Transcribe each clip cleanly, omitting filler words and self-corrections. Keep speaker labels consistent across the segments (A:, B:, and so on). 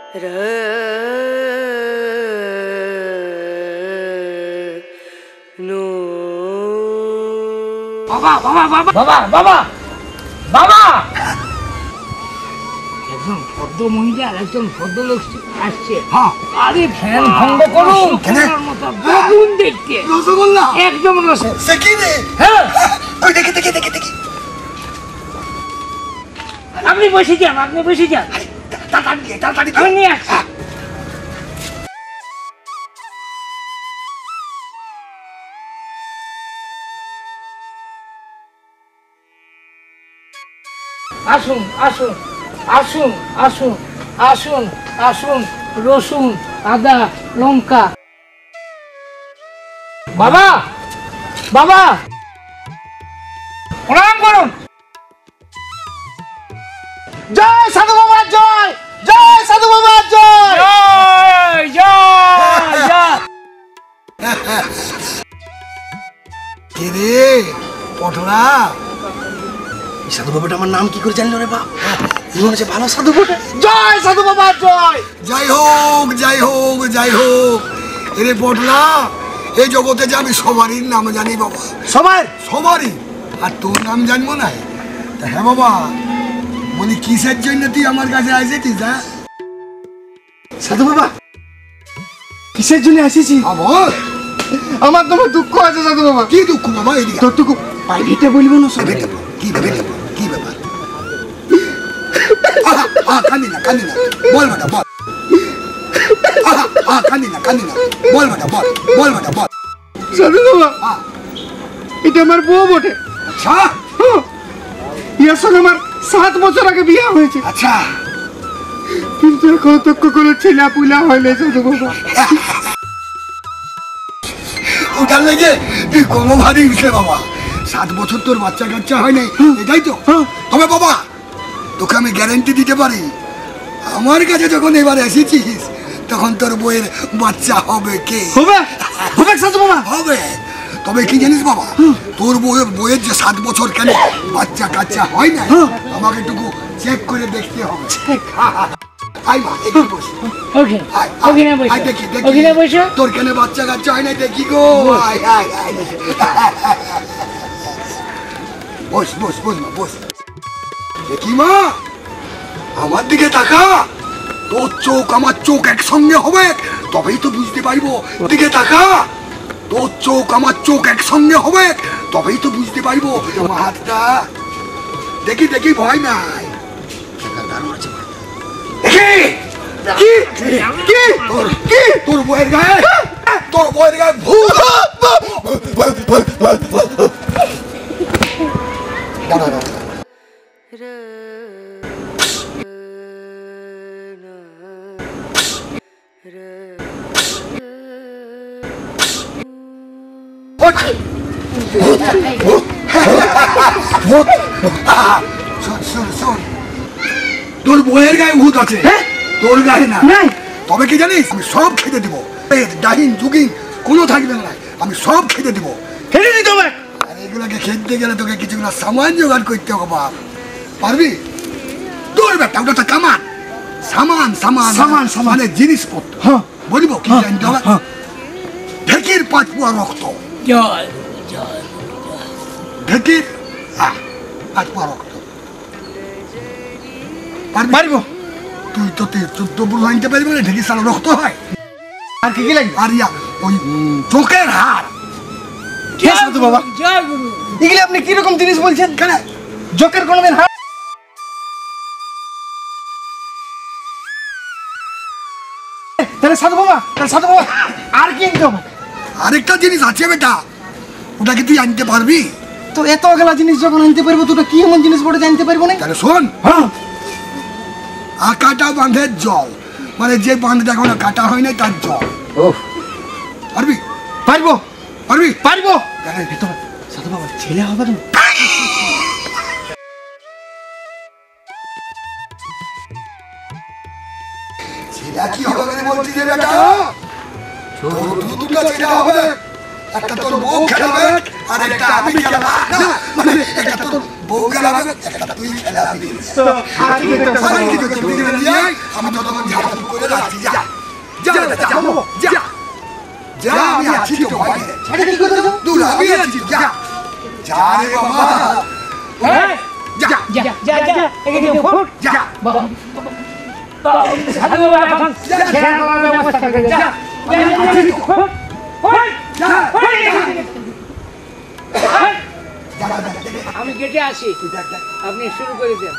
A: বাবা বাবা বাবা বাবা বাবা বাবা একজন ভদ্র মহিলা আর একজন ভদ্রলোক আসছে। হ্যাঁ, আরে ফ্যান ভঙ্গ করুন। দেখুন দেখতে রসগোল্লা একদম রসগোল্লা। হ্যাঁ, ওই দেখি দেখি দেখি দেখি। আপনি বসে যান, আপনি বসে যান। তাড়াতাড়ি আমি নিয়ে আসছি। আসুন আসুন আসুন আসুন আসুন আসুন, রসুন, আদা, লঙ্কা। বাবা বাবা প্রণাম করুন। জয় সাধু বাবা, জয় জয় সাধু বাবা, জয় জয় জয় জয়।
B: রে পটলা, সাধু বাবাটা আমার নাম কি করে জানলো রে বাপ? মনে হচ্ছে ভালো সাধু বাবা।
A: জয় সাধু বাবা, জয়।
B: যাই হোক যাই হোক যাই হোক, এরে পটলা, এই জগতে যে আমি সবারই নাম জানি বাবা,
A: সবার
B: সবারই। আর তোর নাম জানবো না? তা হ্যাঁ বাবা, বলি কিসের জন্য তুই আমার কাছে আসেছিস? হ্যাঁ
A: সাধু বাবা, কিসের জন্য আসিছি? আমার তোমার দুঃখ আছে সাধু বাবা।
B: কি দুঃখ বাবা? এদিকে
A: তোরটুকু প্রাইভেটে বলবো না? সব
B: কি ভেবে নেব? কি ব্যাপার? কান্দি না কান্দি না, বল বেটা বল। কান্দি না কান্দি না, বল বেটা বল, বল বেটা বল।
A: সাধু বাবা, এটা আমার বউ বটে।
B: আচ্ছা,
A: ইয়ার সঙ্গে আমার 7 বছর আগে বিয়ে হয়েছে।
B: আচ্ছা,
A: কিন্তু এখন তো কোনো ছেলা পুলা হয়নি সাধু বাবা।
B: ওটার লেগে তুই কোনো ভারী উঠলে বাবা। 7 বছর তোর বাচ্চা কাচ্চা হয় নাই, এটাই তো? তবে বাবা, তোকে আমি গ্যারান্টি দিতে পারি, আমার কাছে যখন এবার এসেছিস তখন তোর বইয়ের বাচ্চা হবে। কে
A: হবে? হবে সাধু বাবা, হবে।
B: তবে কি জানিস বাবা, তোর বইয়ের যে 7 বছর কেন বাচ্চা কাচ্চা হয় না, আমাকে একটু চেক করে দেখতে হবে। আয় মা, একটু বস।
A: ওকে, ওখানে বসো।
B: আয় দেখি দেখি
A: ওখানে বসো।
B: তোর কেন বাচ্চা কাচ্চা হয় না দেখি গো। আয় আয় আয়, বস বস বস মা, বস। দেখি মা, আমার দিকে তাকা। তোর চোখ আমার চোখ একসঙ্গে হবে, তবেই তো বুঝতে পারবো। দিকে তাকা, তোর চোখ আমার চোখ একসঙ্গে হবে, তবেই তো বুঝতে পারবো। আমার হাতটা দেখি দেখি, ভয় নাই। কি কি কি তোর বইয়ের গায়ে, তোর বইয়ের গায়ে ভূত। তোর বইয়ের গায়ে ভূত আছে, তোর গায়ে না। তবে কি জানিস, আমি সব খেতে দিব। ডাহিন যুগিন কোনো থাকবে না, আমি সব খেতে দিব।
A: খেতে দিতে হবে।
B: আর এগুলাকে খেতে গেলে তোকে কিছুগুলো সামান জোগাড় করতে হবে বাপ। পারবি? তোর বেটা ওটা কামান, সামান সামান সামান সামানে জিনিসপত্র। হ্যাঁ, বলবো কি জানতে হবে? ঢেকির 5 পোয়া রক্ত।
A: জয়
B: ঢেকির 5 পোয়া রক্ত।
A: পারবো?
B: তুই তো 14 পুরো আনতে পারবি না, ঢেকির সারা রক্ত হয়।
A: আর কি কি লাগবে?
B: আর ইয়া ওই চোখের হাড়।
A: কে সাধু বাবা? জয় গুরু। এগুলো আপনি কি রকম জিনিস বলছেন?
B: কেন
A: জোকের কোনদিন হাড়? তাহলে সাধু বাবা, আর কি আনতে হবে?
B: আরেকটা জিনিস আছে বেটা, ওটা কি তুই আনতে পারবি?
A: তো এত গেলা জিনিস যখন আনতে পারবো, তো ওটা কি এমন জিনিস বটে জানতে পারবো না?
B: তাহলে শোন, আকাটা বাঁধের জল, মানে যে বাঁধটা এখনো কাটা হয় নাই তার জল। পারবি?
A: পারবো
B: পারবি?
A: পারবো। সাধু বাবা, ছেলে হবে না?
B: ছেলে কি হবে বলছি যে বেটা, তোর দুটো ছেলে হবে। একটা তোর বউ খেলাবে আর একটা আমি খেলাবো। না মানে একটা তোর বউ খেলাবে তুই খেলাবি
C: তো আজকে একটা
B: সারা কিছু তুই নিয়ে আয়, আমি ততক্ষণ ঝাড়ু করে রাখছি যা যা যা যা যা আমি আছি তো ভাই
C: সেটা কি করতে হবে?
B: দূর আমি আছি যা যা রে বাবা
A: হ্যাঁ
B: যা
A: যা যা যা এদিকে ফোন
B: যা
A: সাধু বাবা এখন খেলা করার ব্যবস্থা করে যা আমি গেটে আসি আপনি শুরু করে দেন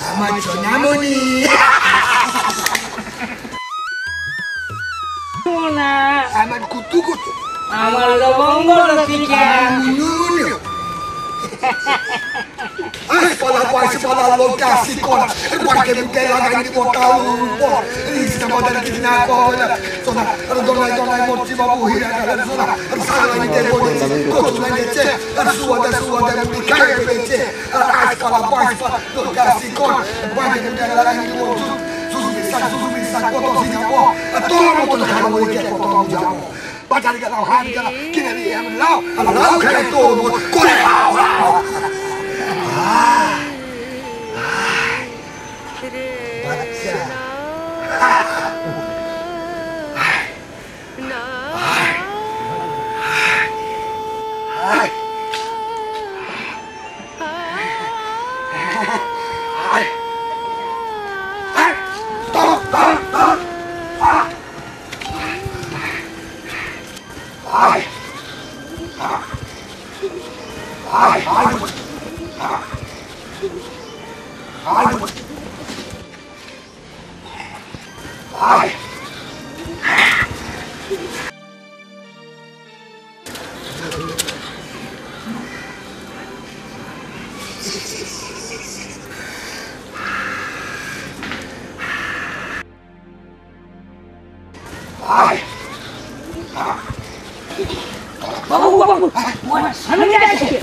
B: আমার সোনামণি
A: না
B: আমার কুতু কুতু
A: আমার লবঙ্গ লতিকা
B: নুনু ay pala pala pala lo kasi kon porque me queda la ni por tal por y se me da que na ko sona dona morti babu hira la sona sala ni te bo ko na ni che suwa da mi kai be che ay pala pala lo kasi kon porque me queda la ni por su mi sa ko to si ko todo lo to ka mo ke ko to ja Baca ka ha ka kina ni am lao ka to ko lao
A: বাবু বাবু সামনে আসছে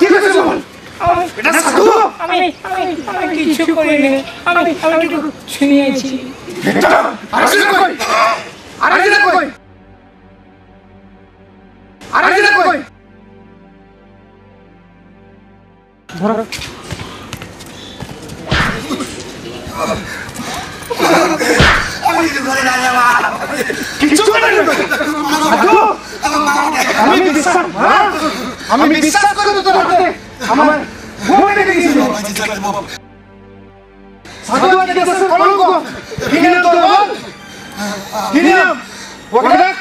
C: কি করছিস বল এটা সাধু
A: আমি কিছু করিনি আমি একটু শুনিয়েছি
C: আরেকটা কই আরেকটা কই আরেকটা কই
A: ধরো
B: আমি তো ঘরে না যাওয়া
C: কিছু করে না সাধু আমি বিশ্বাস করে তো তোর হাতে আমার বউ এনে দিয়েছিল সাধু আজ দেশের কলঙ্ক কি নাম তোর বল কি নাম ওকে দেখ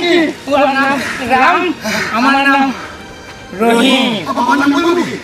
C: কি
A: ওর নাম রাম আমার নাম রহিম
B: আমার নাম বলবো কি